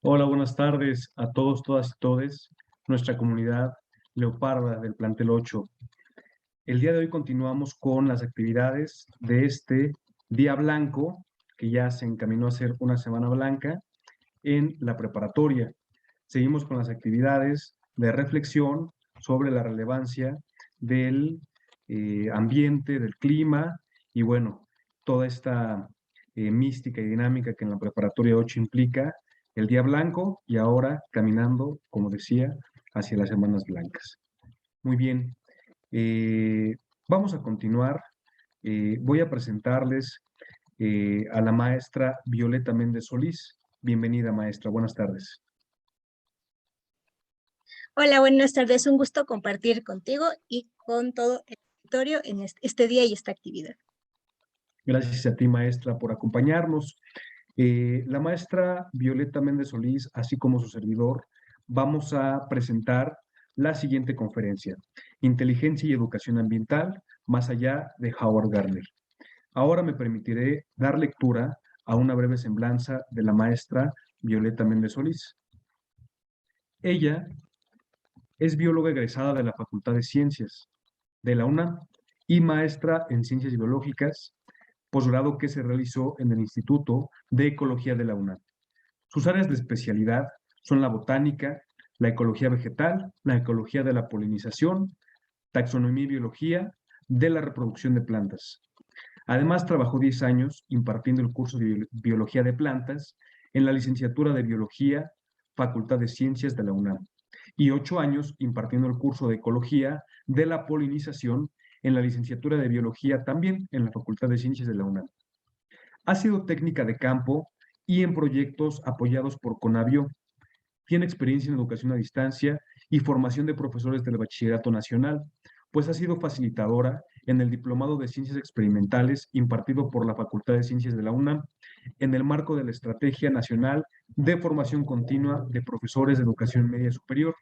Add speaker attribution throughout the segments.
Speaker 1: Hola, buenas tardes a todos, todas y todes, nuestra comunidad leoparda del plantel 8. El día de hoy continuamos con las actividades de este día blanco, que ya se encaminó a ser una semana blanca en la preparatoria. Seguimos con las actividades de reflexión sobre la relevancia del ambiente, del clima y bueno, toda esta mística y dinámica que en la preparatoria 8 implica el día blanco y ahora caminando, como decía, hacia las semanas blancas. Muy bien, eh, vamos a continuar. Voy a presentarles a la maestra Violeta Méndez Solís. Bienvenida, maestra. Buenas tardes.
Speaker 2: Hola, buenas tardes. Un gusto compartir contigo y con todo el auditorio en este día y esta actividad.
Speaker 1: Gracias a ti, maestra, por acompañarnos. La maestra Violeta Méndez Solís, así como su servidor, vamos a presentar la siguiente conferencia: Inteligencia y Educación Ambiental, más allá de Howard Gardner. Ahora me permitiré dar lectura a una breve semblanza de la maestra Violeta Méndez Solís. Ella es bióloga egresada de la Facultad de Ciencias de la UNAM y maestra en Ciencias Biológicas, posgrado que se realizó en el Instituto de Ecología de la UNAM. Sus áreas de especialidad son la botánica, la ecología vegetal, la ecología de la polinización, taxonomía y biología de la reproducción de plantas. Además, trabajó 10 años impartiendo el curso de biología de plantas en la licenciatura de biología, Facultad de Ciencias de la UNAM, y 8 años impartiendo el curso de ecología de la polinización en la licenciatura de biología también en la Facultad de Ciencias de la UNAM. Ha sido técnica de campo y en proyectos apoyados por Conavio. Tiene experiencia en educación a distancia y formación de profesores del Bachillerato Nacional, pues ha sido facilitadora en el Diplomado de Ciencias Experimentales impartido por la Facultad de Ciencias de la UNAM en el marco de la Estrategia Nacional de Formación Continua de Profesores de Educación Media Superior.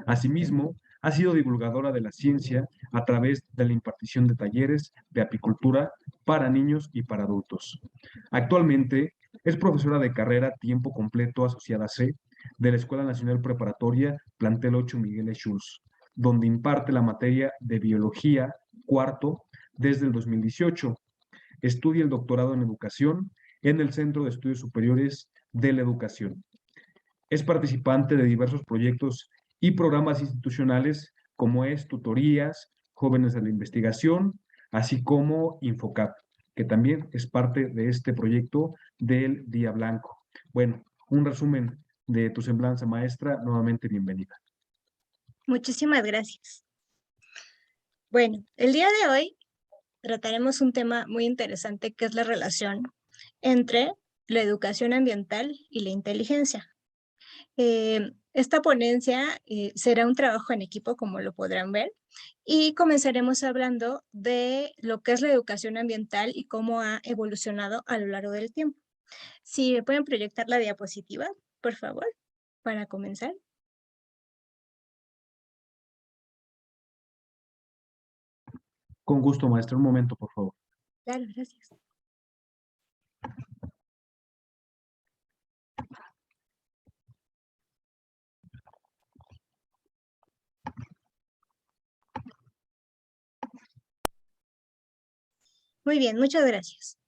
Speaker 1: Asimismo, ha sido divulgadora de la ciencia a través de la impartición de talleres de apicultura para niños y para adultos. Actualmente es profesora de carrera a tiempo completo asociada C de la Escuela Nacional Preparatoria Plantel 8 Miguel E. Schulz, donde imparte la materia de Biología cuarto desde el 2018. Estudia el doctorado en Educación en el Centro de Estudios Superiores de la Educación. Es participante de diversos proyectos y programas institucionales como es Tutorías, Jóvenes de la Investigación, así como Infocap, que también es parte de este proyecto del Día Blanco. Bueno, un resumen de tu semblanza, maestra. Nuevamente, bienvenida.
Speaker 2: Muchísimas gracias. Bueno, el día de hoy trataremos un tema muy interesante que es la relación entre la educación ambiental y la inteligencia. Esta ponencia será un trabajo en equipo, como lo podrán ver, y comenzaremos hablando de lo que es la educación ambiental y cómo ha evolucionado a lo largo del tiempo. Si me pueden proyectar la diapositiva, por favor, para comenzar.
Speaker 1: Con gusto, maestra. Un momento, por favor.
Speaker 2: Claro, gracias. Muy bien, muchas gracias.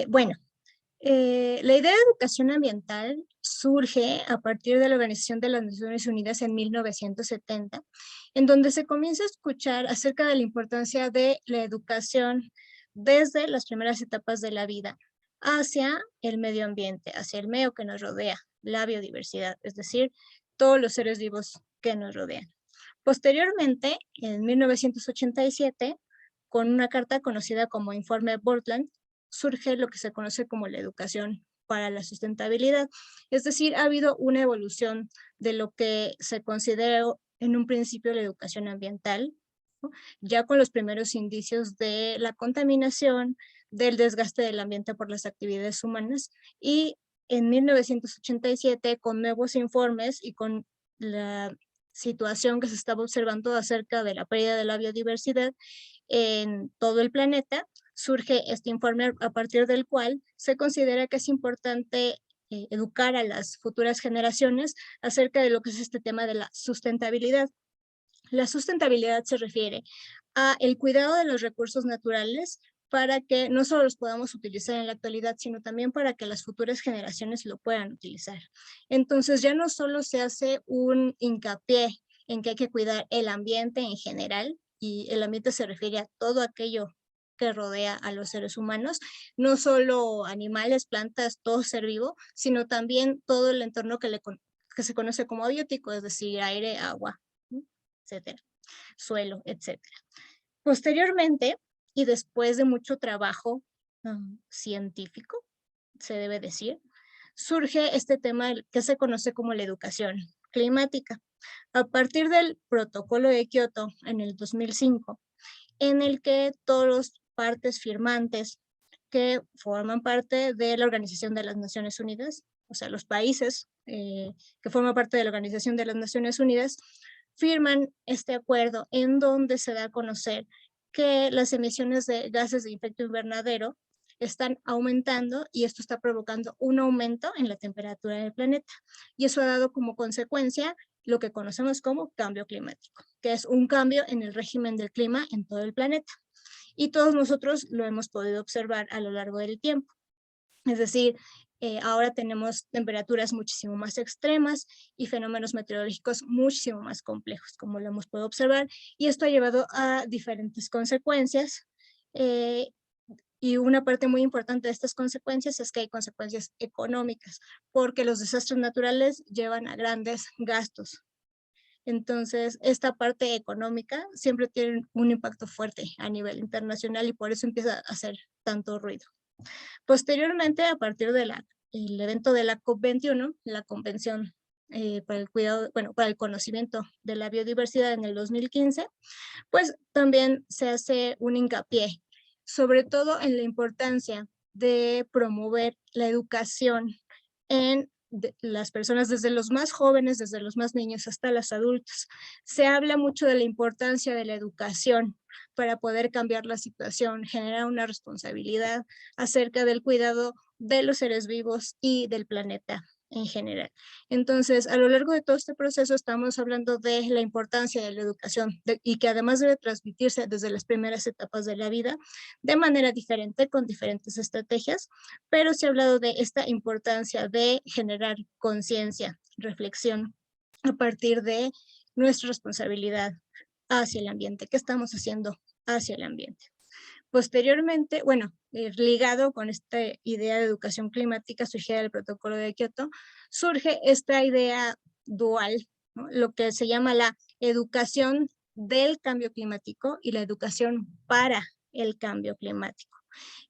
Speaker 2: Bueno, la idea de educación ambiental surge a partir de la Organización de las Naciones Unidas en 1970, en donde se comienza a escuchar acerca de la importancia de la educación desde las primeras etapas de la vida hacia el medio ambiente, hacia el medio que nos rodea, la biodiversidad, es decir, todos los seres vivos que nos rodean. Posteriormente, en 1987, con una carta conocida como Informe Bortland, surge lo que se conoce como la educación para la sustentabilidad. Es decir, ha habido una evolución de lo que se consideró en un principio la educación ambiental, ¿no? Ya con los primeros indicios de la contaminación, del desgaste del ambiente por las actividades humanas, y en 1987, con nuevos informes y con la situación que se estaba observando acerca de la pérdida de la biodiversidad en todo el planeta, surge este informe a partir del cual se considera que es importante educar a las futuras generaciones acerca de lo que es este tema de la sustentabilidad. La sustentabilidad se refiere a el cuidado de los recursos naturales para que no solo los podamos utilizar en la actualidad, sino también para que las futuras generaciones lo puedan utilizar. Entonces ya no solo se hace un hincapié en que hay que cuidar el ambiente en general, y el ambiente se refiere a todo aquello que rodea a los seres humanos, no solo animales, plantas, todo ser vivo, sino también todo el entorno que se conoce como abiótico, es decir, aire, agua, etcétera, suelo, etcétera. Posteriormente, y después de mucho trabajo científico, se debe decir, surge este tema que se conoce como la educación climática. A partir del protocolo de Kioto en el 2005, en el que todos los partes firmantes que forman parte de la Organización de las Naciones Unidas, o sea, los países que forman parte de la Organización de las Naciones Unidas, firman este acuerdo en donde se da a conocer que las emisiones de gases de efecto invernadero están aumentando y esto está provocando un aumento en la temperatura del planeta. Y eso ha dado como consecuencia lo que conocemos como cambio climático, que es un cambio en el régimen del clima en todo el planeta. Y todos nosotros lo hemos podido observar a lo largo del tiempo. Es decir, ahora tenemos temperaturas muchísimo más extremas y fenómenos meteorológicos muchísimo más complejos, como lo hemos podido observar, y esto ha llevado a diferentes consecuencias. Y una parte muy importante de estas consecuencias es que hay consecuencias económicas, porque los desastres naturales llevan a grandes gastos. Entonces, esta parte económica siempre tiene un impacto fuerte a nivel internacional y por eso empieza a hacer tanto ruido. Posteriormente, a partir del evento de la COP21, la Convención para el cuidado, bueno, para el conocimiento de la biodiversidad en el 2015, pues también se hace un hincapié, sobre todo en la importancia de promover la educación en las personas, desde los más jóvenes, desde los más niños hasta los adultos. Se habla mucho de la importancia de la educación para poder cambiar la situación, generar una responsabilidad acerca del cuidado de los seres vivos y del planeta en general. Entonces, a lo largo de todo este proceso estamos hablando de la importancia de la educación y que además debe transmitirse desde las primeras etapas de la vida de manera diferente, con diferentes estrategias, pero se ha hablado de esta importancia de generar conciencia, reflexión a partir de nuestra responsabilidad hacia el ambiente, qué estamos haciendo hacia el ambiente. Posteriormente, bueno, ligado con esta idea de educación climática surgida del protocolo de Kioto, surge esta idea dual, ¿no? Lo que se llama la educación del cambio climático y la educación para el cambio climático.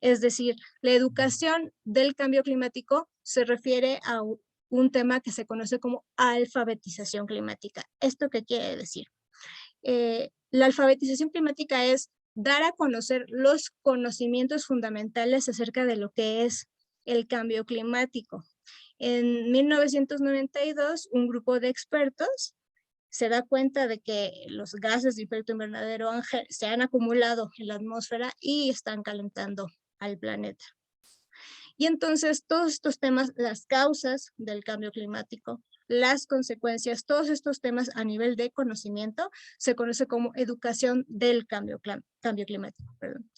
Speaker 2: Es decir, la educación del cambio climático se refiere a un tema que se conoce como alfabetización climática. ¿Esto qué quiere decir? La alfabetización climática es dar a conocer los conocimientos fundamentales acerca de lo que es el cambio climático. En 1992, un grupo de expertos se da cuenta de que los gases de efecto invernadero se han acumulado en la atmósfera y están calentando al planeta. Y entonces todos estos temas, las causas del cambio climático, las consecuencias, todos estos temas a nivel de conocimiento se conoce como educación del cambio climático. Perdón.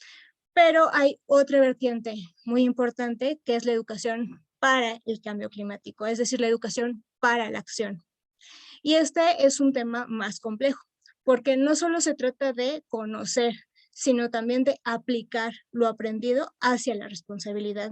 Speaker 2: Pero hay otra vertiente muy importante que es la educación para el cambio climático, es decir, la educación para la acción. Y este es un tema más complejo, porque no solo se trata de conocer, sino también de aplicar lo aprendido hacia la responsabilidad.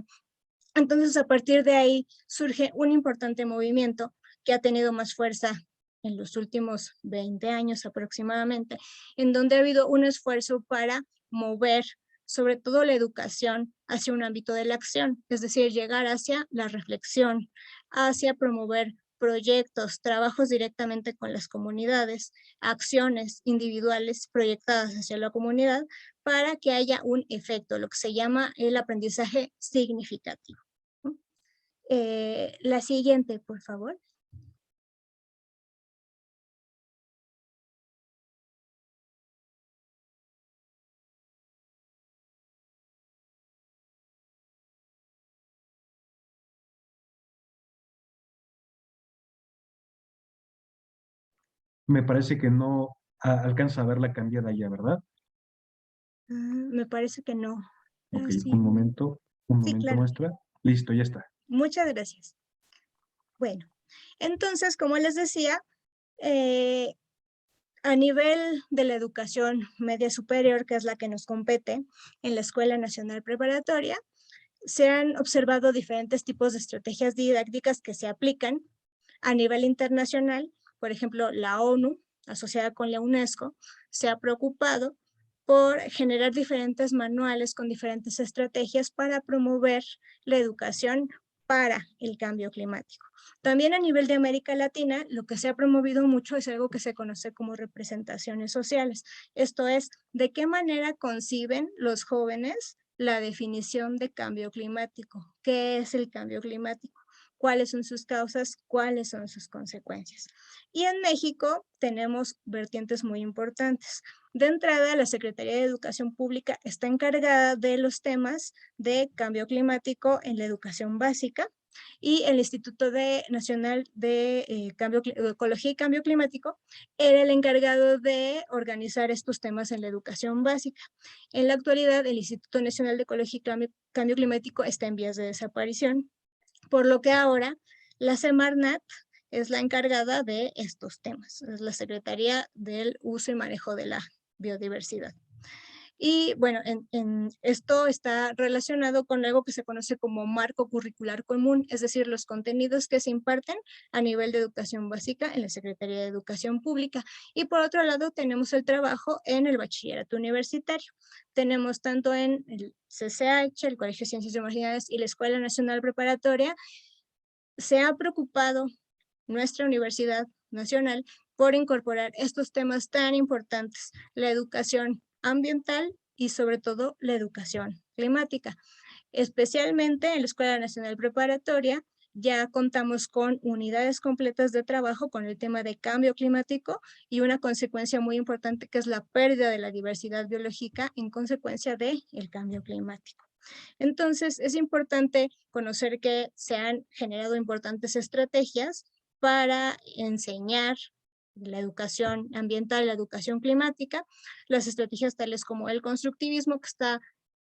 Speaker 2: Entonces, a partir de ahí surge un importante movimiento que ha tenido más fuerza en los últimos 20 años aproximadamente, en donde ha habido un esfuerzo para mover sobre todo la educación hacia un ámbito de la acción, es decir, llegar hacia la reflexión, hacia promover proyectos, trabajos directamente con las comunidades, acciones individuales proyectadas hacia la comunidad para que haya un efecto, lo que se llama el aprendizaje significativo. La siguiente, por favor.
Speaker 1: Me parece que no alcanza a ver la cambiada ya, ¿verdad?
Speaker 2: Me parece que no.
Speaker 1: Ok,
Speaker 2: Sí,
Speaker 1: un
Speaker 2: sí,
Speaker 1: momento,
Speaker 2: claro.
Speaker 1: maestra. Listo, ya está.
Speaker 2: Muchas gracias. Bueno, entonces, como les decía, eh, a nivel de la educación media superior, que es la que nos compete en la Escuela Nacional Preparatoria, se han observado diferentes tipos de estrategias didácticas que se aplican a nivel internacional. Por ejemplo, la ONU, asociada con la UNESCO, se ha preocupado por generar diferentes manuales con diferentes estrategias para promover la educación para el cambio climático. También a nivel de América Latina, lo que se ha promovido mucho es algo que se conoce como representaciones sociales. Esto es, de qué manera conciben los jóvenes la definición de cambio climático. ¿Qué es el cambio climático? ¿Cuáles son sus causas? ¿Cuáles son sus consecuencias? Y en México tenemos vertientes muy importantes. De entrada, la Secretaría de Educación Pública está encargada de los temas de cambio climático en la educación básica, y el Instituto Nacional de Ecología y Cambio Climático era el encargado de organizar estos temas en la educación básica. En la actualidad, el Instituto Nacional de Ecología y Cambio Climático está en vías de desaparición, por lo que ahora la Semarnat es la encargada de estos temas, es la Secretaría del Uso y Manejo de la Biodiversidad. Y bueno, esto está relacionado con algo que se conoce como marco curricular común, es decir, los contenidos que se imparten a nivel de educación básica en la Secretaría de Educación Pública. Y por otro lado, tenemos el trabajo en el bachillerato universitario. Tenemos tanto en el CCH, el Colegio de Ciencias y Humanidades, y la Escuela Nacional Preparatoria. Se ha preocupado nuestra Universidad Nacional por incorporar estos temas tan importantes, la educación ambiental y sobre todo la educación climática. Especialmente en la Escuela Nacional Preparatoria ya contamos con unidades completas de trabajo con el tema de cambio climático y una consecuencia muy importante que es la pérdida de la diversidad biológica en consecuencia del cambio climático. Entonces, es importante conocer que se han generado importantes estrategias para enseñar la educación ambiental, la educación climática, las estrategias tales como el constructivismo, que está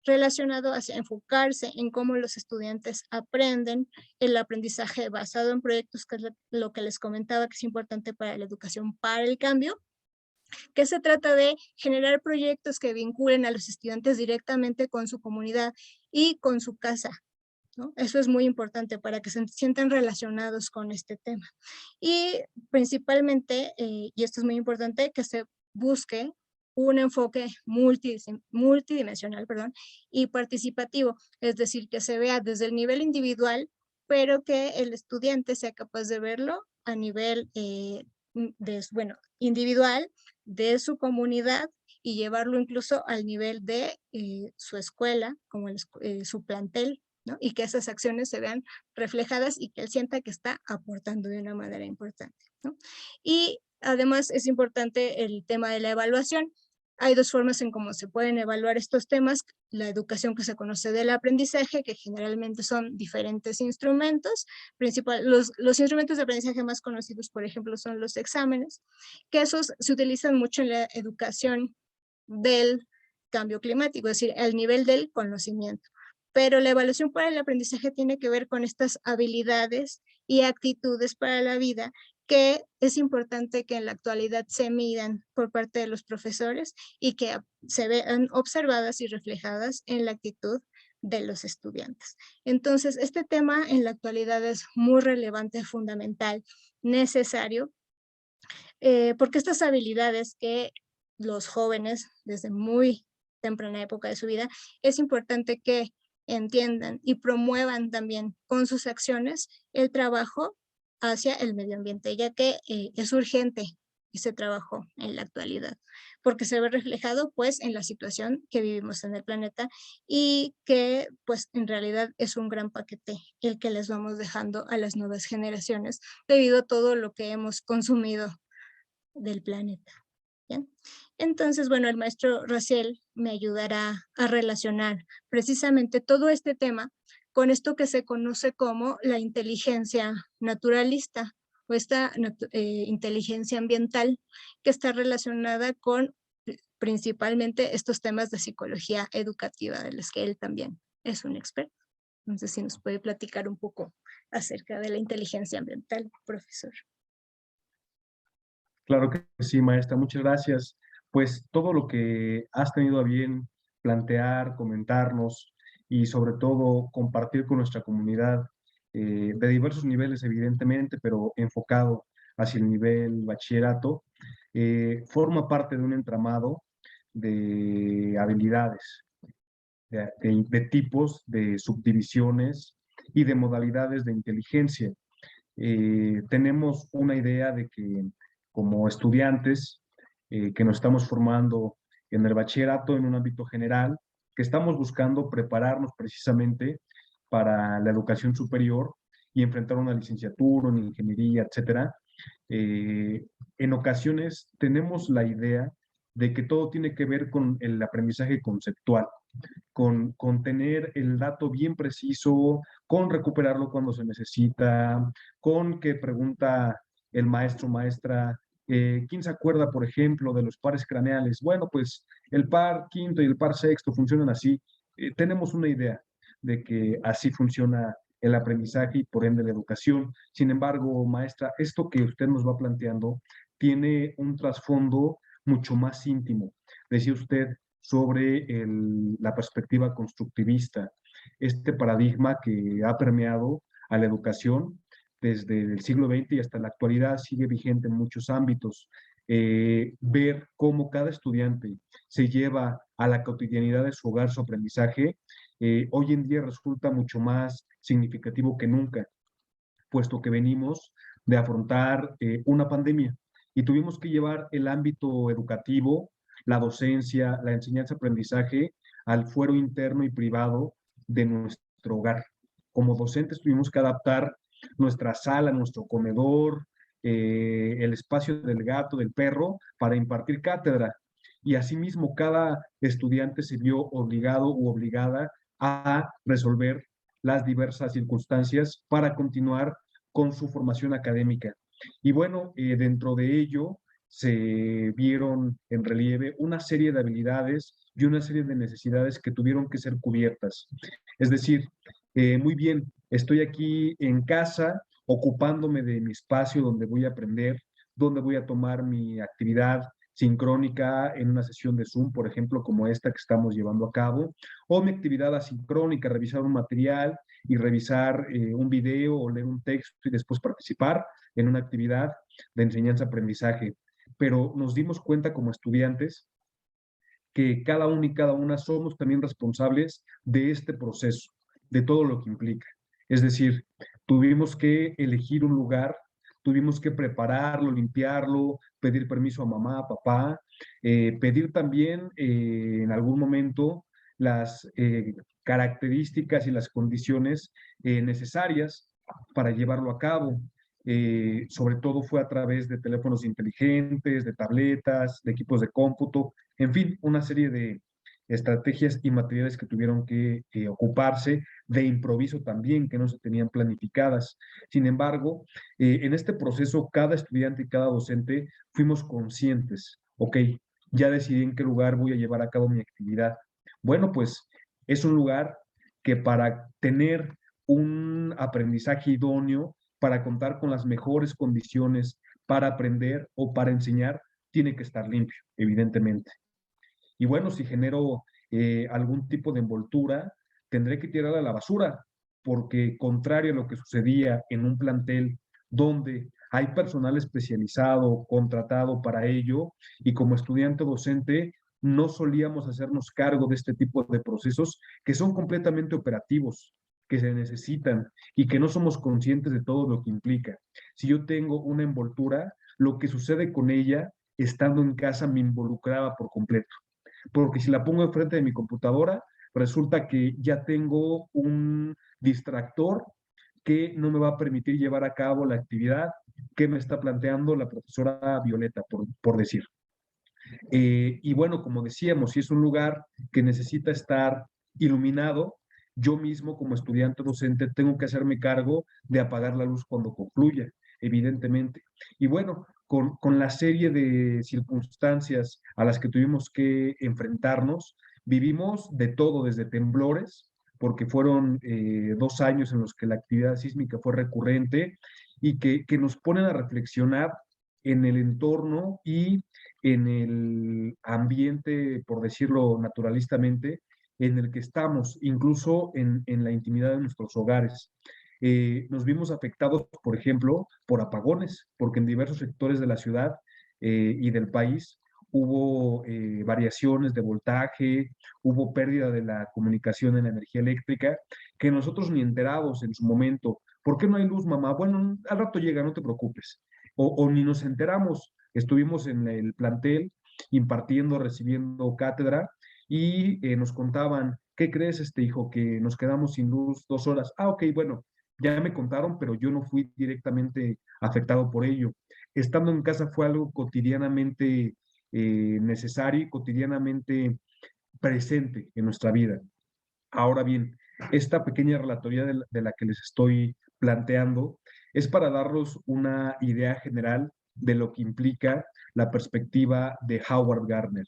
Speaker 2: relacionado hacia enfocarse en cómo los estudiantes aprenden, el aprendizaje basado en proyectos, que es lo que les comentaba que es importante para la educación para el cambio, que se trata de generar proyectos que vinculen a los estudiantes directamente con su comunidad y con su casa, ¿no? Eso es muy importante para que se sientan relacionados con este tema. Y principalmente, y esto es muy importante, que se busque un enfoque multidimensional, perdón, y participativo, es decir, que se vea desde el nivel individual, pero que el estudiante sea capaz de verlo a nivel bueno, individual de su comunidad y llevarlo incluso al nivel de su escuela, como su plantel, ¿no? Y que esas acciones se vean reflejadas y que él sienta que está aportando de una manera importante, ¿no? Y además es importante el tema de la evaluación. Hay dos formas en cómo se pueden evaluar estos temas: la educación que se conoce del aprendizaje, que generalmente son diferentes instrumentos. Los instrumentos de aprendizaje más conocidos, por ejemplo, son los exámenes, que esos se utilizan mucho en la educación del cambio climático, es decir, el nivel del conocimiento. Pero la evaluación para el aprendizaje tiene que ver con estas habilidades y actitudes para la vida que es importante que en la actualidad se midan por parte de los profesores y que se vean observadas y reflejadas en la actitud de los estudiantes. Entonces, este tema en la actualidad es muy relevante, fundamental, necesario, porque estas habilidades que los jóvenes desde muy temprana época de su vida, es importante que entiendan y promuevan también con sus acciones el trabajo hacia el medio ambiente, ya que es urgente ese trabajo en la actualidad, porque se ve reflejado pues en la situación que vivimos en el planeta y que pues en realidad es un gran paquete el que les vamos dejando a las nuevas generaciones debido a todo lo que hemos consumido del planeta. ¿Bien? Entonces, bueno, el maestro Raciel me ayudará a relacionar precisamente todo este tema con esto que se conoce como la inteligencia naturalista o esta inteligencia ambiental que está relacionada con principalmente estos temas de psicología educativa, de los que él también es un experto. Entonces, si nos puede platicar un poco acerca de la inteligencia ambiental, profesor.
Speaker 1: Claro que sí, maestra, muchas gracias. Pues todo lo que has tenido a bien plantear, comentarnos y sobre todo compartir con nuestra comunidad de diversos niveles, evidentemente, pero enfocado hacia el nivel bachillerato, forma parte de un entramado de habilidades, de tipos, de subdivisiones y de modalidades de inteligencia. Tenemos una idea de que como estudiantes que nos estamos formando en el bachillerato en un ámbito general, que estamos buscando prepararnos precisamente para la educación superior y enfrentar una licenciatura, una ingeniería, etcétera. En ocasiones tenemos la idea de que todo tiene que ver con el aprendizaje conceptual, con tener el dato bien preciso, con recuperarlo cuando se necesita, con que pregunta el maestro o maestra, ¿quién se acuerda, por ejemplo, de los pares craneales? Bueno, pues el par quinto y el par sexto funcionan así. Tenemos una idea de que así funciona el aprendizaje y por ende la educación. Sin embargo, maestra, esto que usted nos va planteando tiene un trasfondo mucho más íntimo. Decía usted sobre la perspectiva constructivista, este paradigma que ha permeado a la educación desde el siglo XX y hasta la actualidad sigue vigente en muchos ámbitos. Ver cómo cada estudiante se lleva a la cotidianidad de su hogar su aprendizaje, hoy en día resulta mucho más significativo que nunca, puesto que venimos de afrontar una pandemia y tuvimos que llevar el ámbito educativo, la docencia, la enseñanza-aprendizaje al fuero interno y privado de nuestro hogar. Como docentes tuvimos que adaptar nuestra sala, nuestro comedor, el espacio del gato, del perro, para impartir cátedra. Y asimismo, cada estudiante se vio obligado u obligada a resolver las diversas circunstancias para continuar con su formación académica. Y bueno, dentro de ello se vieron en relieve una serie de habilidades y una serie de necesidades que tuvieron que ser cubiertas. Es decir, muy bien, estoy aquí en casa ocupándome de mi espacio donde voy a aprender, donde voy a tomar mi actividad sincrónica en una sesión de Zoom, por ejemplo, como esta que estamos llevando a cabo, o mi actividad asincrónica, revisar un material y revisar un video o leer un texto y después participar en una actividad de enseñanza-aprendizaje. Pero nos dimos cuenta como estudiantes que cada uno y cada una somos también responsables de este proceso, de todo lo que implica. Es decir, tuvimos que elegir un lugar, tuvimos que prepararlo, limpiarlo, pedir permiso a mamá, a papá, pedir también en algún momento las características y las condiciones necesarias para llevarlo a cabo. Sobre todo fue a través de teléfonos inteligentes, de tabletas, de equipos de cómputo, en fin, una serie de estrategias y materiales que tuvieron que ocuparse de improviso también, que no se tenían planificadas. Sin embargo, en este proceso, cada estudiante y cada docente fuimos conscientes, ok, ya decidí en qué lugar voy a llevar a cabo mi actividad. Bueno, pues es un lugar que para tener un aprendizaje idóneo, para contar con las mejores condiciones para aprender o para enseñar, tiene que estar limpio, evidentemente. Y bueno, si genero algún tipo de envoltura, tendré que tirarla a la basura, porque contrario a lo que sucedía en un plantel donde hay personal especializado, contratado para ello, y como estudiante docente, no solíamos hacernos cargo de este tipo de procesos que son completamente operativos, que se necesitan y que no somos conscientes de todo lo que implica. Si yo tengo una envoltura, lo que sucede con ella estando en casa me involucraba por completo, porque si la pongo enfrente de mi computadora, resulta que ya tengo un distractor que no me va a permitir llevar a cabo la actividad que me está planteando la profesora Violeta, por decir. Y bueno, como decíamos, si es un lugar que necesita estar iluminado, yo mismo como estudiante docente tengo que hacerme cargo de apagar la luz cuando concluya. evidentemente. Y bueno, con la serie de circunstancias a las que tuvimos que enfrentarnos, vivimos de todo, desde temblores, porque fueron 2 años en los que la actividad sísmica fue recurrente y que nos ponen a reflexionar en el entorno y en el ambiente, por decirlo naturalistamente, en el que estamos, incluso en la intimidad de nuestros hogares. Nos vimos afectados, por ejemplo, por apagones, porque en diversos sectores de la ciudad y del país hubo variaciones de voltaje, hubo pérdida de la comunicación en la energía eléctrica, que nosotros ni enterados en su momento. ¿Por qué no hay luz, mamá? Bueno, al rato llega, no te preocupes. O ni nos enteramos. Estuvimos en el plantel impartiendo, recibiendo cátedra y nos contaban, ¿qué crees, hijo? Que nos quedamos sin luz 2 horas. Ah, ok, bueno, ya me contaron, pero yo no fui directamente afectado por ello. Estando en casa fue algo cotidianamente necesario y cotidianamente presente en nuestra vida. Ahora bien, esta pequeña relatoría de la que les estoy planteando es para darles una idea general de lo que implica la perspectiva de Howard Gardner.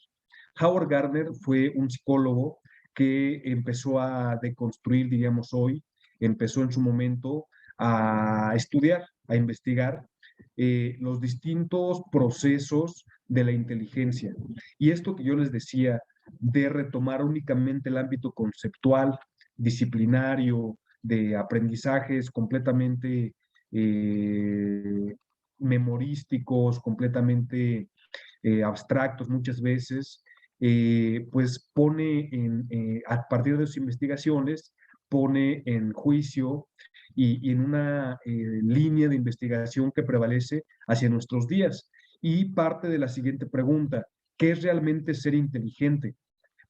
Speaker 1: Howard Gardner fue un psicólogo que empezó a deconstruir, diríamos hoy, empezó en su momento a estudiar, a investigar los distintos procesos de la inteligencia. Y esto que yo les decía, de retomar únicamente el ámbito conceptual, disciplinario, de aprendizajes completamente memorísticos, completamente abstractos muchas veces, pues pone a partir de sus investigaciones, pone en juicio y en una línea de investigación que prevalece hacia nuestros días. Y parte de la siguiente pregunta, ¿qué es realmente ser inteligente?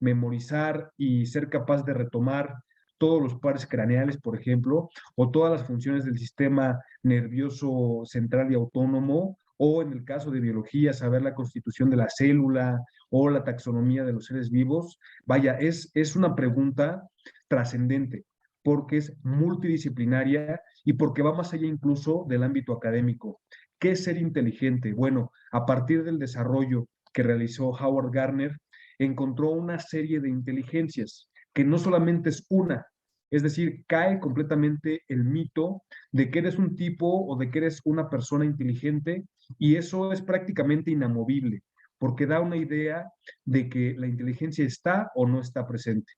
Speaker 1: Memorizar y ser capaz de retomar todos los pares craneales, por ejemplo, o todas las funciones del sistema nervioso central y autónomo, o en el caso de biología, saber la constitución de la célula o la taxonomía de los seres vivos. Vaya, es una pregunta trascendente porque es multidisciplinaria y porque va más allá incluso del ámbito académico. ¿Qué es ser inteligente? Bueno, a partir del desarrollo que realizó Howard Gardner, encontró una serie de inteligencias, que no solamente es una, es decir, cae completamente el mito de que eres un tipo o de que eres una persona inteligente y eso es prácticamente inamovible, porque da una idea de que la inteligencia está o no está presente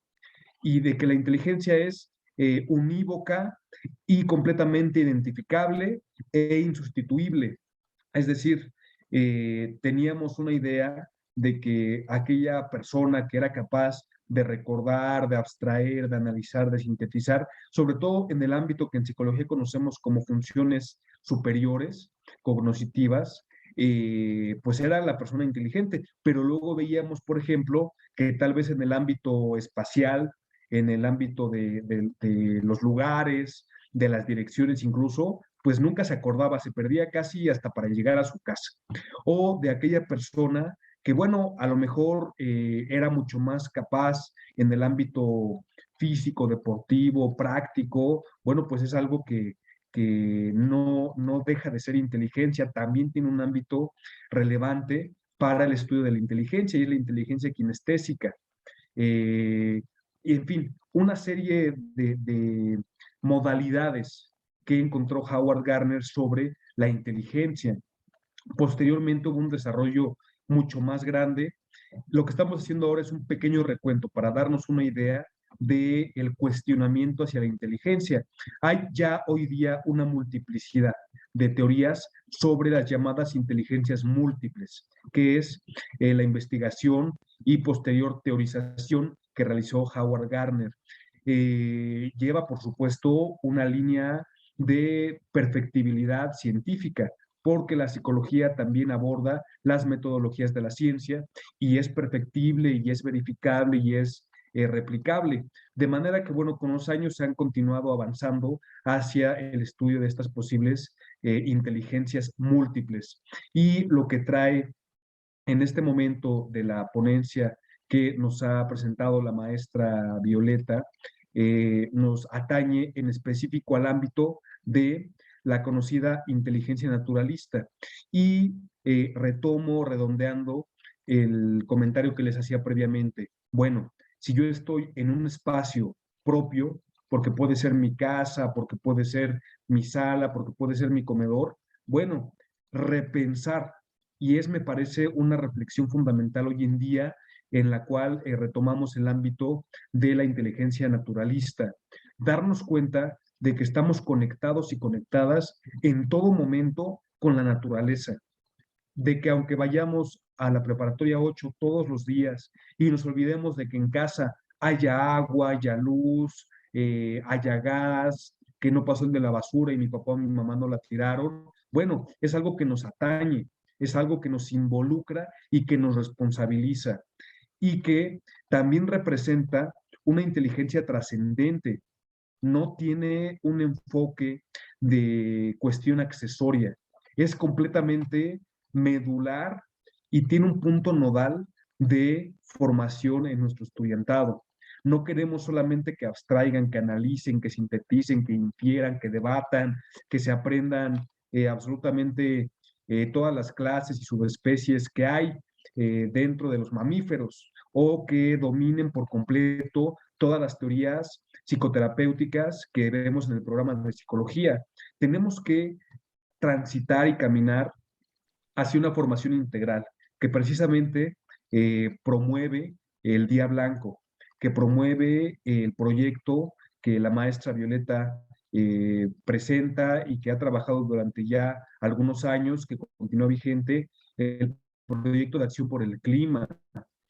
Speaker 1: y de que la inteligencia es unívoca y completamente identificable e insustituible. Es decir, teníamos una idea de que aquella persona que era capaz de recordar, de abstraer, de analizar, de sintetizar, sobre todo en el ámbito que en psicología conocemos como funciones superiores, cognitivas, pues era la persona inteligente, pero luego veíamos, por ejemplo, que tal vez en el ámbito espacial, en el ámbito de los lugares, de las direcciones incluso, pues nunca se acordaba, se perdía casi hasta para llegar a su casa. O de aquella persona que, bueno, a lo mejor era mucho más capaz en el ámbito físico, deportivo, práctico, bueno, pues es algo que no deja de ser inteligencia, también tiene un ámbito relevante para el estudio de la inteligencia y es la inteligencia kinestésica. Eh, y en fin, una serie de modalidades que encontró Howard Gardner sobre la inteligencia. Posteriormente hubo un desarrollo mucho más grande. Lo que estamos haciendo ahora es un pequeño recuento para darnos una idea del cuestionamiento hacia la inteligencia. Hay ya hoy día una multiplicidad de teorías sobre las llamadas inteligencias múltiples, que es la investigación y posterior teorización que realizó Howard Gardner. Lleva, por supuesto, una línea de perfectibilidad científica, porque la psicología también aborda las metodologías de la ciencia y es perfectible y es verificable y es replicable. De manera que, bueno, con los años se han continuado avanzando hacia el estudio de estas posibles inteligencias múltiples. Y lo que trae en este momento de la ponencia que nos ha presentado la maestra Violeta, nos atañe en específico al ámbito de la conocida inteligencia naturalista. Y retomo, redondeando el comentario que les hacía previamente. Bueno, si yo estoy en un espacio propio, porque puede ser mi casa, porque puede ser mi sala, porque puede ser mi comedor, bueno, repensar, y es, me parece, una reflexión fundamental hoy en día en la cual retomamos el ámbito de la inteligencia naturalista, darnos cuenta de que estamos conectados y conectadas en todo momento con la naturaleza, de que aunque vayamos a la preparatoria 8 todos los días y nos olvidemos de que en casa haya agua, haya luz, haya gas, que no pasó el de la basura y mi papá o mi mamá no la tiraron, bueno, es algo que nos atañe, es algo que nos involucra y que nos responsabiliza y que también representa una inteligencia trascendente, no tiene un enfoque de cuestión accesoria, es completamente medular y tiene un punto nodal de formación en nuestro estudiantado. No queremos solamente que abstraigan, que analicen, que sinteticen, que infieran, que debatan, que se aprendan absolutamente todas las clases y subespecies que hay dentro de los mamíferos o que dominen por completo todas las teorías psicoterapéuticas que vemos en el programa de psicología. Tenemos que transitar y caminar hacia una formación integral que precisamente promueve el Día Blanco, que promueve el proyecto que la maestra Violeta presenta y que ha trabajado durante ya algunos años, que continúa vigente, el proyecto de acción por el clima.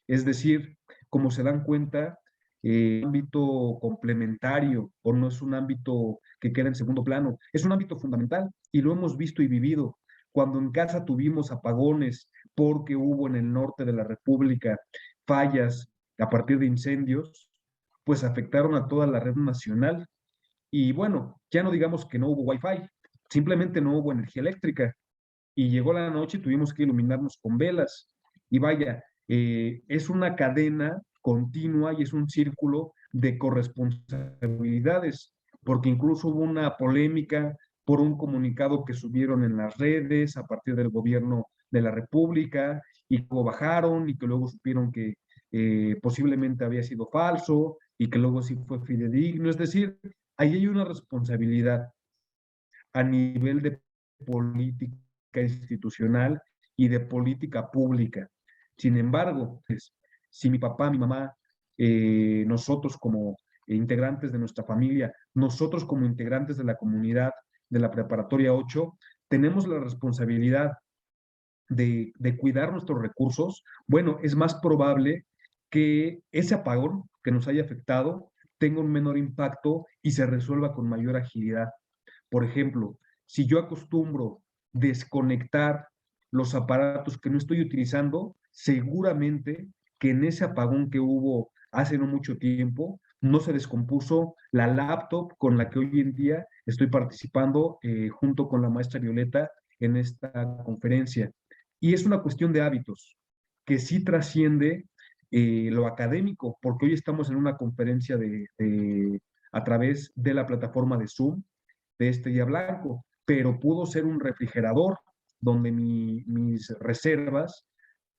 Speaker 1: Es decir, como se dan cuenta, ámbito complementario o no es un ámbito que queda en segundo plano, es un ámbito fundamental y lo hemos visto y vivido. Cuando en casa tuvimos apagones porque hubo en el norte de la República fallas a partir de incendios, pues afectaron a toda la red nacional. Y bueno, ya no digamos que no hubo wifi, simplemente no hubo energía eléctrica y llegó la noche y tuvimos que iluminarnos con velas. Y vaya, es una cadena continua y es un círculo de corresponsabilidades, porque incluso hubo una polémica por un comunicado que subieron en las redes a partir del gobierno de la República y que bajaron y que luego supieron que posiblemente había sido falso y que luego sí fue fidedigno. Es decir, ahí hay una responsabilidad a nivel de política institucional y de política pública. Sin embargo, pues, si mi papá, mi mamá, nosotros como integrantes de nuestra familia, nosotros como integrantes de la comunidad de la preparatoria 8, tenemos la responsabilidad de cuidar nuestros recursos, bueno, es más probable que ese apagón que nos haya afectado tenga un menor impacto y se resuelva con mayor agilidad. Por ejemplo, si yo acostumbro desconectar los aparatos que no estoy utilizando, seguramente que en ese apagón que hubo hace no mucho tiempo, no se descompuso la laptop con la que hoy en día estoy participando junto con la maestra Violeta en esta conferencia. Y es una cuestión de hábitos que sí trasciende lo académico, porque hoy estamos en una conferencia a través de la plataforma de Zoom de este día blanco, pero pudo ser un refrigerador donde mis reservas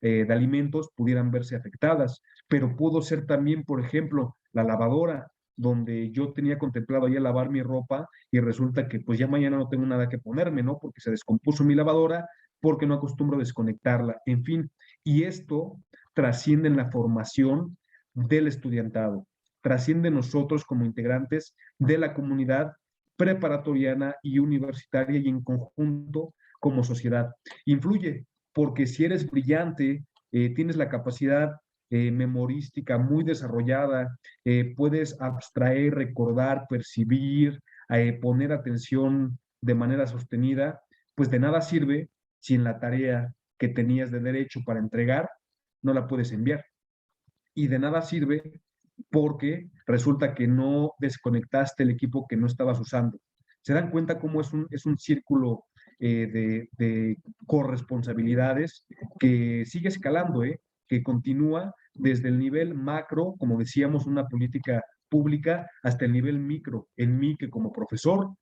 Speaker 1: de alimentos pudieran verse afectadas, pero pudo ser también, por ejemplo, la lavadora, donde yo tenía contemplado ya lavar mi ropa y resulta que pues ya mañana no tengo nada que ponerme, ¿no? Porque se descompuso mi lavadora, porque no acostumbro desconectarla, en fin, y esto trasciende en la formación del estudiantado, trasciende nosotros como integrantes de la comunidad preparatoriana y universitaria y en conjunto como sociedad. Influye, porque si eres brillante, tienes la capacidad memorística muy desarrollada, puedes abstraer, recordar, percibir, poner atención de manera sostenida, pues de nada sirve si en la tarea que tenías de derecho para entregar no la puedes enviar. Y de nada sirve porque resulta que no desconectaste el equipo que no estabas usando. ¿Se dan cuenta cómo es un círculo de corresponsabilidades que sigue escalando, que continúa desde el nivel macro, como decíamos, una política pública, hasta el nivel micro, en mí que como profesor,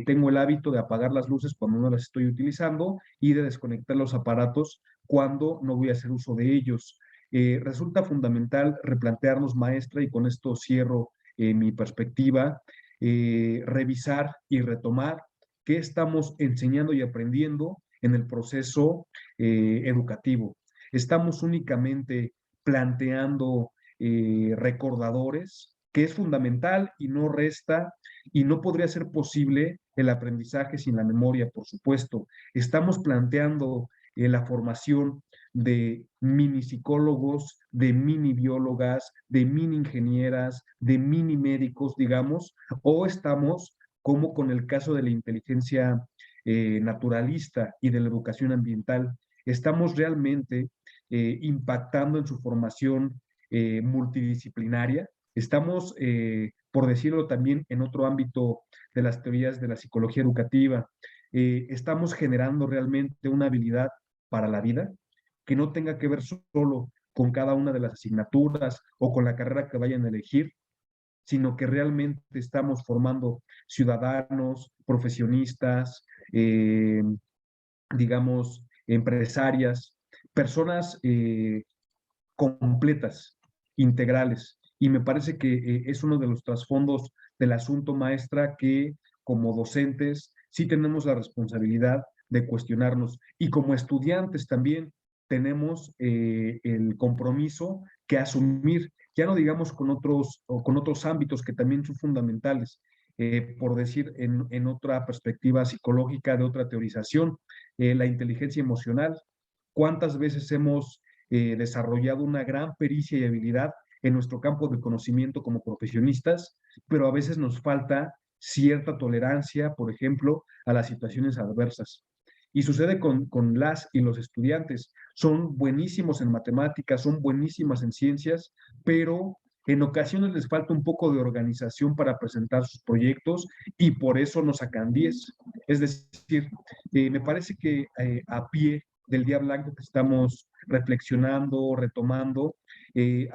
Speaker 1: tengo el hábito de apagar las luces cuando no las estoy utilizando y de desconectar los aparatos cuando no voy a hacer uso de ellos. Resulta fundamental replantearnos, maestra, y con esto cierro mi perspectiva, revisar y retomar qué estamos enseñando y aprendiendo en el proceso educativo. Estamos únicamente planteando recordadores, que es fundamental y no resta, y no podría ser posible el aprendizaje sin la memoria, por supuesto. Estamos planteando la formación de mini psicólogos, de mini biólogas, de mini ingenieras, de mini médicos, digamos, o estamos, como con el caso de la inteligencia naturalista y de la educación ambiental, estamos realmente impactando en su formación multidisciplinaria. Estamos, por decirlo también, en otro ámbito de las teorías de la psicología educativa, estamos generando realmente una habilidad para la vida que no tenga que ver solo con cada una de las asignaturas o con la carrera que vayan a elegir, sino que realmente estamos formando ciudadanos, profesionistas, digamos, empresarias, personas completas, integrales. Y me parece que es uno de los trasfondos del asunto, maestra, que como docentes sí tenemos la responsabilidad de cuestionarnos, y como estudiantes también tenemos el compromiso que asumir, ya no digamos con otros ámbitos que también son fundamentales, por decir en otra perspectiva psicológica, de otra teorización, la inteligencia emocional. ¿Cuántas veces hemos desarrollado una gran pericia y habilidad en nuestro campo de conocimiento como profesionistas, pero a veces nos falta cierta tolerancia, por ejemplo, a las situaciones adversas? Y sucede con las y los estudiantes. Son buenísimos en matemáticas, son buenísimas en ciencias, pero en ocasiones les falta un poco de organización para presentar sus proyectos y por eso no sacan 10. Es decir, me parece que a pie del día blanco que estamos reflexionando, retomando,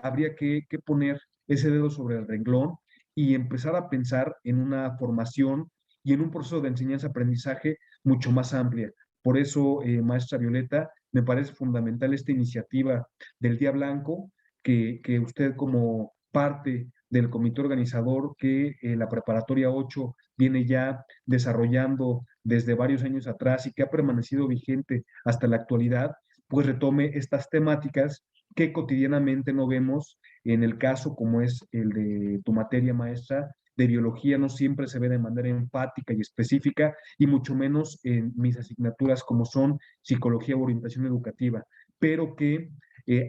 Speaker 1: habría que poner ese dedo sobre el renglón y empezar a pensar en una formación y en un proceso de enseñanza-aprendizaje mucho más amplia. Por eso, maestra Violeta, me parece fundamental esta iniciativa del Día Blanco, que usted como parte del comité organizador que la Preparatoria 8 viene ya desarrollando desde varios años atrás y que ha permanecido vigente hasta la actualidad, pues retome estas temáticas que cotidianamente no vemos en el caso como es el de tu materia, maestra, de biología. No siempre se ve de manera empática y específica, y mucho menos en mis asignaturas como son psicología o orientación educativa, pero que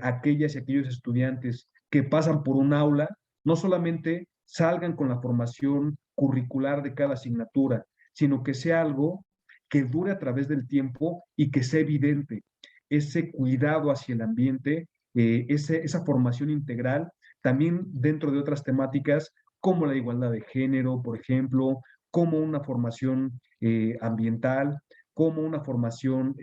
Speaker 1: aquellas y aquellos estudiantes que pasan por un aula no solamente salgan con la formación curricular de cada asignatura, sino que sea algo que dure a través del tiempo y que sea evidente ese cuidado hacia el ambiente, esa formación integral, también dentro de otras temáticas como la igualdad de género, por ejemplo, como una formación ambiental, como una formación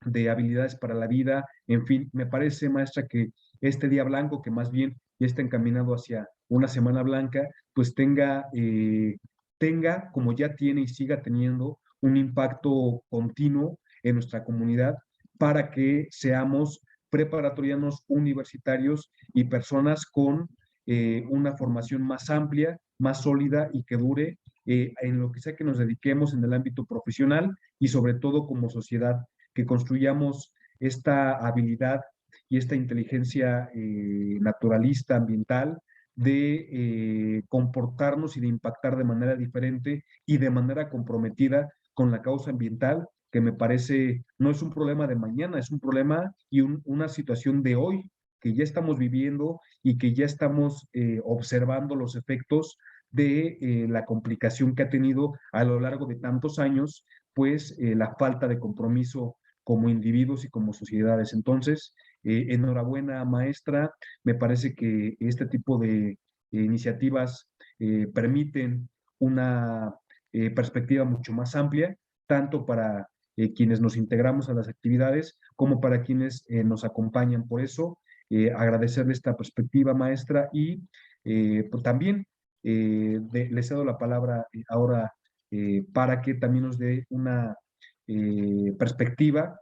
Speaker 1: de habilidades para la vida. En fin, me parece, maestra, que este día blanco, que más bien ya está encaminado hacia una semana blanca, pues tenga, como ya tiene y siga teniendo, un impacto continuo en nuestra comunidad para que seamos preparatorianos universitarios y personas con una formación más amplia, más sólida y que dure en lo que sea que nos dediquemos en el ámbito profesional y sobre todo como sociedad, que construyamos esta habilidad y esta inteligencia naturalista, ambiental, de comportarnos y de impactar de manera diferente y de manera comprometida con la causa ambiental, que me parece no es un problema de mañana, es un problema y una situación de hoy que ya estamos viviendo y que ya estamos observando los efectos de la complicación que ha tenido a lo largo de tantos años, pues la falta de compromiso como individuos y como sociedades. Entonces, enhorabuena, maestra. Me parece que este tipo de iniciativas permiten una perspectiva mucho más amplia, tanto para quienes nos integramos a las actividades como para quienes nos acompañan. Por eso, agradecerle esta perspectiva, maestra, y pues también le cedo la palabra ahora para que también nos dé una perspectiva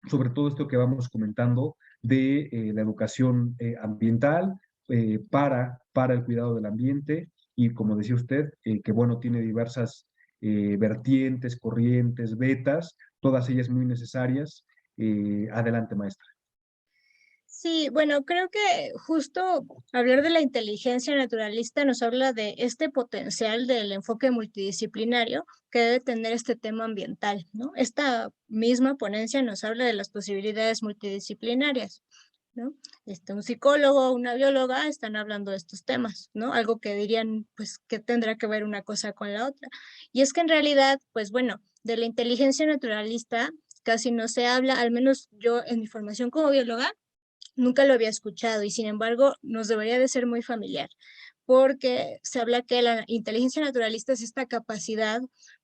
Speaker 1: sobre todo esto que vamos comentando de la educación ambiental para el cuidado del ambiente y como decía usted, que bueno, tiene diversas vertientes, corrientes, vetas, todas ellas muy necesarias. Adelante, maestra.
Speaker 2: Sí, bueno, creo que justo hablar de la inteligencia naturalista nos habla de este potencial del enfoque multidisciplinario que debe tener este tema ambiental, ¿no? Esta misma ponencia nos habla de las posibilidades multidisciplinarias, ¿no? Un psicólogo, una bióloga están hablando de estos temas, ¿no? Algo que dirían, pues, que tendrá que ver una cosa con la otra. Y es que en realidad, pues bueno, de la inteligencia naturalista casi no se habla, al menos yo en mi formación como bióloga, nunca lo había escuchado y sin embargo nos debería de ser muy familiar, porque se habla que la inteligencia naturalista es esta capacidad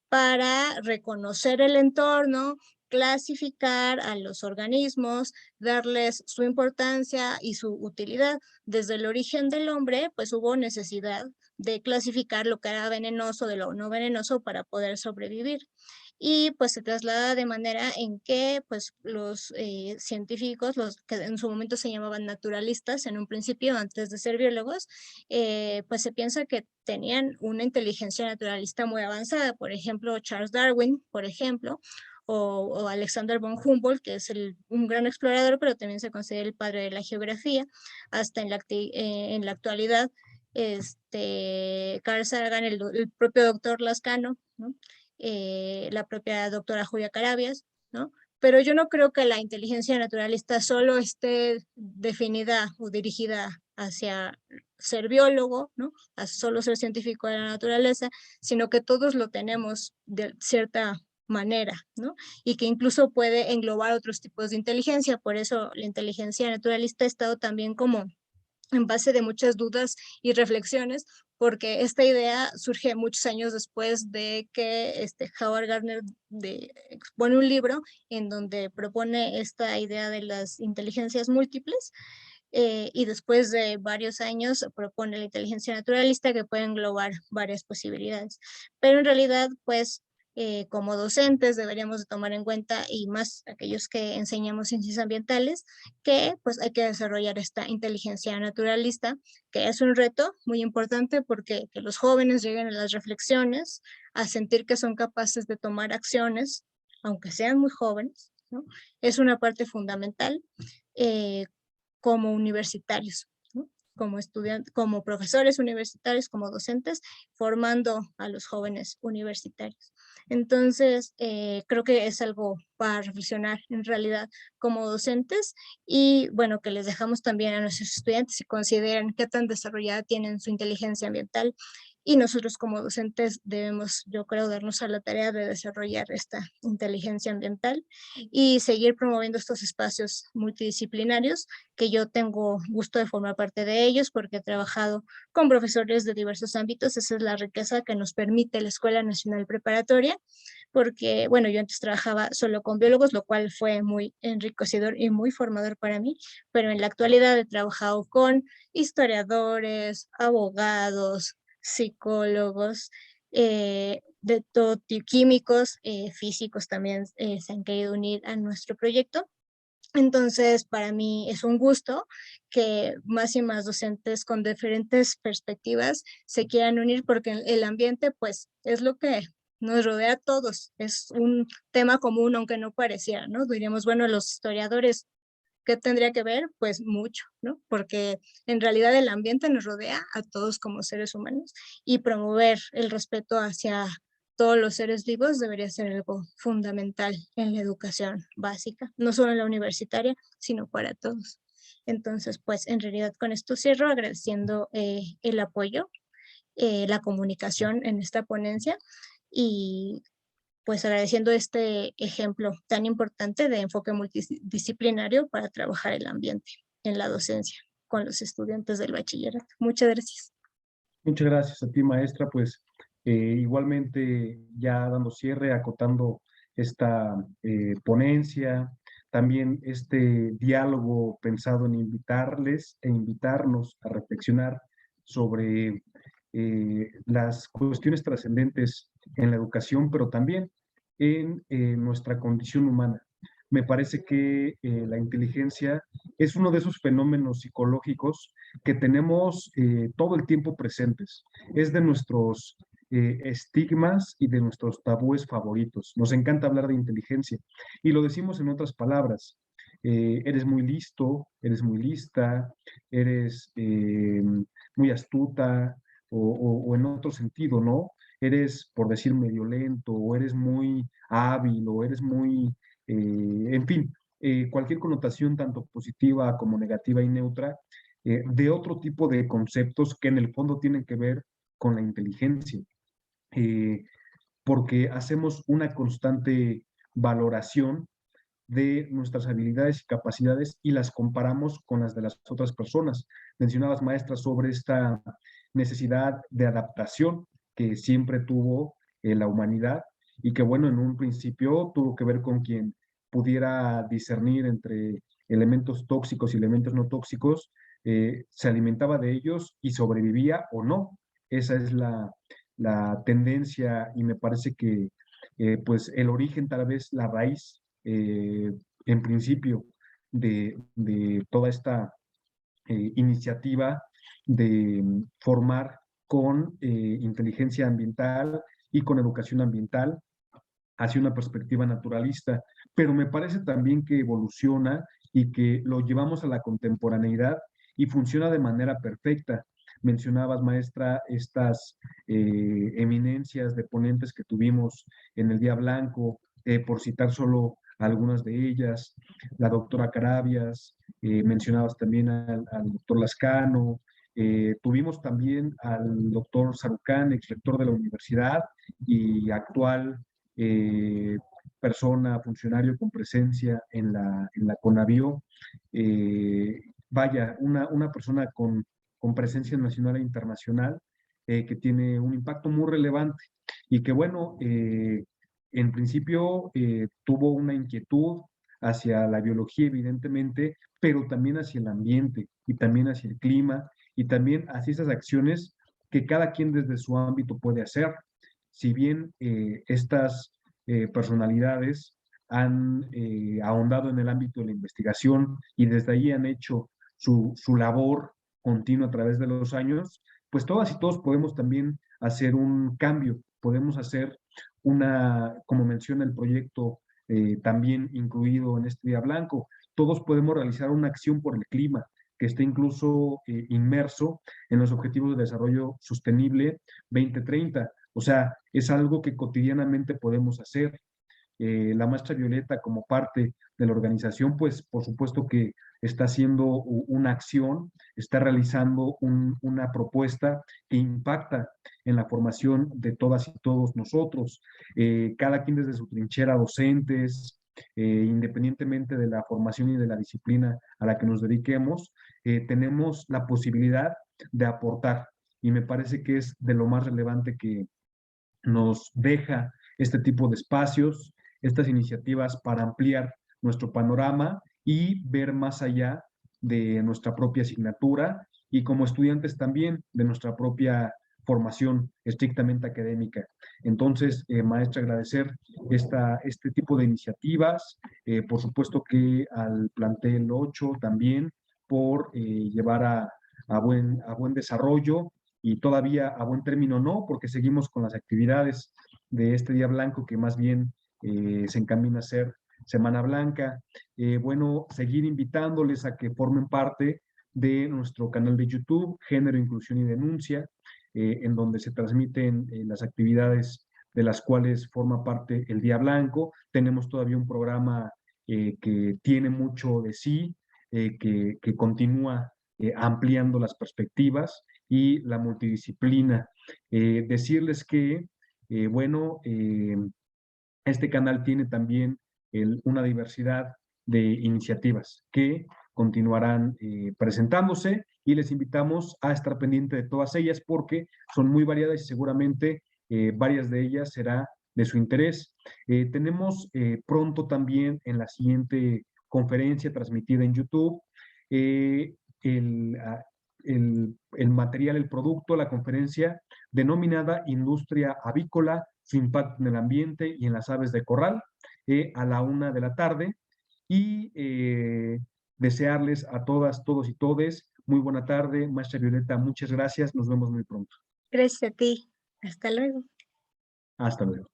Speaker 2: para reconocer el entorno, clasificar a los organismos, darles su importancia y su utilidad. Desde el origen del hombre, pues hubo necesidad de clasificar lo que era venenoso de lo no venenoso para poder sobrevivir y pues se traslada de manera en que pues los científicos, los que en su momento se llamaban naturalistas en un principio antes de ser biólogos, pues se piensa que tenían una inteligencia naturalista muy avanzada, por ejemplo Charles Darwin, por ejemplo, o Alexander von Humboldt, que es un gran explorador, pero también se considera el padre de la geografía, hasta en la actualidad, Carl Sagan, el propio doctor Lascano, ¿no? La propia doctora Julia Carabias, ¿no? Pero yo no creo que la inteligencia naturalista solo esté definida o dirigida hacia ser biólogo, ¿no? A solo ser científico de la naturaleza, sino que todos lo tenemos de cierta manera, ¿no? Y que incluso puede englobar otros tipos de inteligencia, por eso la inteligencia naturalista ha estado también como en base de muchas dudas y reflexiones, porque esta idea surge muchos años después de que Howard Gardner expone un libro en donde propone esta idea de las inteligencias múltiples, y después de varios años propone la inteligencia naturalista que puede englobar varias posibilidades. Pero en realidad, pues, como docentes deberíamos de tomar en cuenta, y más aquellos que enseñamos ciencias ambientales, que pues hay que desarrollar esta inteligencia naturalista, que es un reto muy importante porque que los jóvenes lleguen a las reflexiones, a sentir que son capaces de tomar acciones, aunque sean muy jóvenes, ¿no? Es una parte fundamental. Como universitarios, ¿no? Como estudiantes, como profesores universitarios, como docentes, formando a los jóvenes universitarios. Entonces, creo que es algo para reflexionar en realidad como docentes y bueno, que les dejamos también a nuestros estudiantes y consideren qué tan desarrollada tienen su inteligencia ambiental y nosotros como docentes debemos, yo creo, darnos a la tarea de desarrollar esta inteligencia ambiental y seguir promoviendo estos espacios multidisciplinarios que yo tengo gusto de formar parte de ellos porque he trabajado con profesores de diversos ámbitos. Esa es la riqueza que nos permite la Escuela Nacional Preparatoria, porque, bueno, yo antes trabajaba solo con biólogos, lo cual fue muy enriquecedor y muy formador para mí, pero en la actualidad he trabajado con historiadores, abogados, psicólogos, de todo tipo, químicos, físicos también se han querido unir a nuestro proyecto. Entonces, para mí es un gusto que más y más docentes con diferentes perspectivas se quieran unir porque el ambiente, pues, es lo que nos rodea a todos. Es un tema común, aunque no pareciera, ¿no? Diríamos, bueno, los historiadores, ¿qué tendría que ver? Pues mucho, ¿no? Porque en realidad el ambiente nos rodea a todos como seres humanos y promover el respeto hacia todos los seres vivos debería ser algo fundamental en la educación básica, no solo en la universitaria, sino para todos. Entonces, pues en realidad con esto cierro agradeciendo el apoyo, la comunicación en esta ponencia y pues agradeciendo este ejemplo tan importante de enfoque multidisciplinario para trabajar el ambiente en la docencia con los estudiantes del bachillerato. Muchas gracias.
Speaker 1: Muchas gracias a ti, maestra. Pues igualmente ya dando cierre, acotando esta ponencia, también este diálogo pensado en invitarles e invitarnos a reflexionar sobre las cuestiones trascendentes en la educación, pero también en nuestra condición humana. Me parece que la inteligencia es uno de esos fenómenos psicológicos que tenemos todo el tiempo presentes. Es de nuestros estigmas y de nuestros tabúes favoritos. Nos encanta hablar de inteligencia y lo decimos en otras palabras. Eres muy listo, eres muy lista, eres muy astuta o en otro sentido, ¿no? Eres, por decir, medio lento o eres muy hábil o eres muy, en fin, cualquier connotación tanto positiva como negativa y neutra de otro tipo de conceptos que en el fondo tienen que ver con la inteligencia, eh, porque hacemos una constante valoración de nuestras habilidades y capacidades y las comparamos con las de las otras personas. Mencionabas, maestra, sobre esta necesidad de adaptación que siempre tuvo la humanidad y que, bueno, en un principio tuvo que ver con quien pudiera discernir entre elementos tóxicos y elementos no tóxicos, se alimentaba de ellos y sobrevivía o no. Esa es la tendencia y me parece que pues el origen, tal vez la raíz en principio de toda esta iniciativa de formar con inteligencia ambiental y con educación ambiental hacia una perspectiva naturalista, pero me parece también que evoluciona y que lo llevamos a la contemporaneidad y funciona de manera perfecta. Mencionabas, maestra, estas eminencias de ponentes que tuvimos en el Día Blanco, por citar solo algunas de ellas, la doctora Carabias, mencionabas también al doctor Lascano, tuvimos también al doctor Sarucán, ex rector de la universidad y actual eh, persona, funcionario con presencia en la CONAVIO, vaya, una persona con presencia nacional e internacional que tiene un impacto muy relevante y que, bueno, en principio tuvo una inquietud hacia la biología, evidentemente, pero también hacia el ambiente y también hacia el clima y también hacia esas acciones que cada quien desde su ámbito puede hacer. Si bien estas personalidades han ahondado en el ámbito de la investigación y desde ahí han hecho su labor continua a través de los años, pues todas y todos podemos también hacer un cambio, podemos hacer una, como menciona el proyecto también incluido en este Día Blanco, todos podemos realizar una acción por el clima que esté incluso inmerso en los Objetivos de Desarrollo Sostenible 2030. O sea, es algo que cotidianamente podemos hacer. La maestra Violeta como parte de la organización, pues por supuesto que está haciendo una acción, está realizando una propuesta que impacta en la formación de todas y todos nosotros, cada quien desde su trinchera, docentes, independientemente de la formación y de la disciplina a la que nos dediquemos, tenemos la posibilidad de aportar y me parece que es de lo más relevante que nos deja este tipo de espacios, estas iniciativas para ampliar nuestro panorama y ver más allá de nuestra propia asignatura y como estudiantes también de nuestra propia formación estrictamente académica. Entonces, maestra, agradecer este tipo de iniciativas, por supuesto que al plantel 8 también por llevar a buen desarrollo y todavía a buen término no, porque seguimos con las actividades de este Día Blanco que más bien se encamina a ser Semana Blanca. Bueno, seguir invitándoles a que formen parte de nuestro canal de YouTube, Género, Inclusión y Denuncia, en donde se transmiten las actividades de las cuales forma parte el Día Blanco. Tenemos todavía un programa que tiene mucho de sí, que continúa ampliando las perspectivas y la multidisciplina. Decirles que, bueno, este canal tiene también una diversidad de iniciativas que continuarán presentándose y les invitamos a estar pendiente de todas ellas porque son muy variadas y seguramente varias de ellas será de su interés. Tenemos pronto también en la siguiente conferencia transmitida en YouTube eh, el, el material, el producto, la conferencia denominada Industria Avícola, su impacto en el ambiente y en las aves de corral, a la 1 de la tarde. Y desearles a todas, todos y todes muy buena tarde. Maestra Violeta, muchas gracias. Nos vemos muy pronto.
Speaker 2: Gracias a ti. Hasta luego.
Speaker 1: Hasta luego.